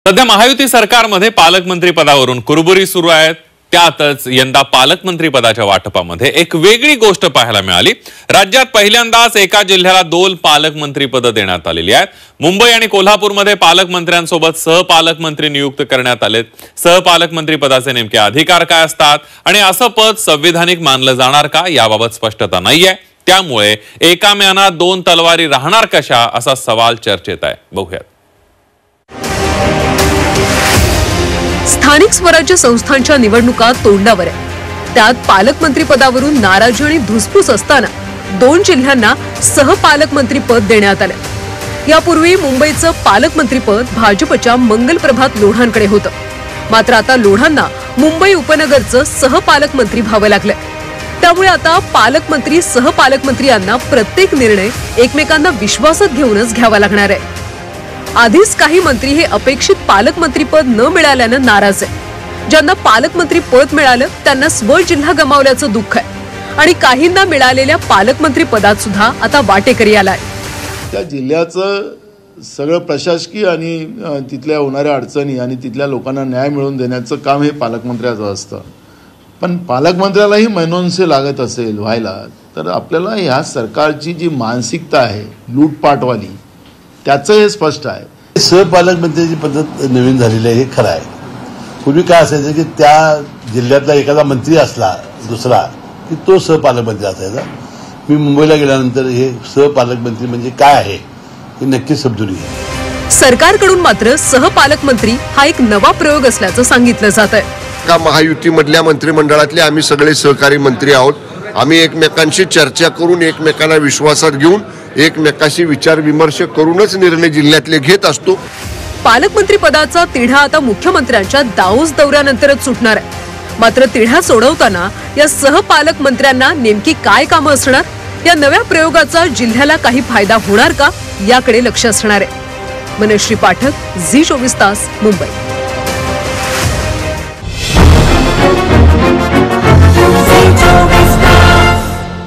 सध्या महायुती सरकारमध्ये पालकमंत्री पदावरून कुरबुरी सुरू आहेत। त्यातच यंदा पालकमंत्री पदाच्या वाटपामध्ये एक वेगळी गोष्ट पाहायला मिळाली। राज्यात पहिल्यांदाच एका जिल्ह्याला 2 पालकमंत्री पद देण्यात आलेली आहेत। मुंबई आणि कोल्हापूरमध्ये पालकमंत्र्यांसोबत सहपालकमंत्री नियुक्त करण्यात आलेत। सहपालकमंत्री पदाचे नेमके अधिकार काय असतात आणि असं पद संविधानिक मानलं जाणार का याबाबत स्पष्टता नाहीये। त्यामुळे एकाम्याना 2 तलवारी राहणार कशा असा सवाल चर्चेत आहे। बघूयात। स्थानिक स्वराज्य संस्थांच्या निवडणुका तोंडावर आहे। त्यात पालकमंत्री पदावरून नाराजी आणि धुसफूस असताना 2 जिल्ह्यांना सहपालकमंत्री पद देण्यात आले। यापूर्वी मुंबईचं पालकमंत्री पद भाजपच्या मंगलप्रभात लोढांकडे होतं, मात्र आता लोढांना मुंबई उपनगरचं सहपालकमंत्री व्हावं लागलंय। त्यामुळे आता पालकमंत्री सहपालकमंत्री यांना प्रत्येक निर्णय एकमेकांना विश्वासात घेऊनच घ्यावा लागणार आहे। आधीच काही मंत्री हे अपेक्षित पालकमंत्री पद न मिळाल्यानं नाराज आहे। ज्यांना पालकमंत्री पद मिळालं त्यांना जिल्हा गमावल्याचं दुःख आहे आणि काहींना मिळालेल्या पालकमंत्री पदात सुद्धा आता वाटेकरी आलाय। त्या जिल्ह्याचं सगळं प्रशासकीय आणि तिथल्या होणाऱ्या अडचणी आणि तिथल्या लोकांना न्याय मिळवून देण्याचं काम हे पालकमंत्र्याचं असतं। पण पालकमंत्र्यालाही मनोनसे लागत असेल व्हायला तर आपल्याला ह्या सरकारची जी मानसिकता आहे लूटपाटवाली त्याचं हे स्पष्ट आहे। सहपालकमंत्र्याची पद्धत नवीन झालेली आहे हे खरं आहे। पूर्वी काय असायचं की त्या जिल्ह्यातला एखादा मंत्री असला दुसरा की तो सहपालकमंत्री असायचा। मी मुंबईला गेल्यानंतर हे सहपालकमंत्री म्हणजे काय आहे हे नक्कीच समजून घे। सरकारकडून मात्र सहपालकमंत्री हा एक नवा प्रयोग असल्याचं सांगितलं जात आहे। का महायुतीमधल्या मंत्रिमंडळातले आम्ही सगळे सहकारी मंत्री आहोत। आम्ही एकमेकांशी चर्चा करून एकमेकांना विश्वासात घेऊन एकमेकांशी विचार विमर्श करूनच निर्णय जिल्ह्यातले घेत असतो। पालकमंत्री पदाचा तिढा आता मुख्यमंत्र्यांच्या दाऊस दौऱ्यानंतरच सुटणार आहे। मात्र तिढा सोडवताना या सहपालकमंत्र्यांना नेमकी काय कामं असणार, या नव्या प्रयोगाचा जिल्ह्याला काही फायदा होणार का याकडे लक्ष असणार आहे। मनश्री पाठक, झी 24 तास, मुंबई।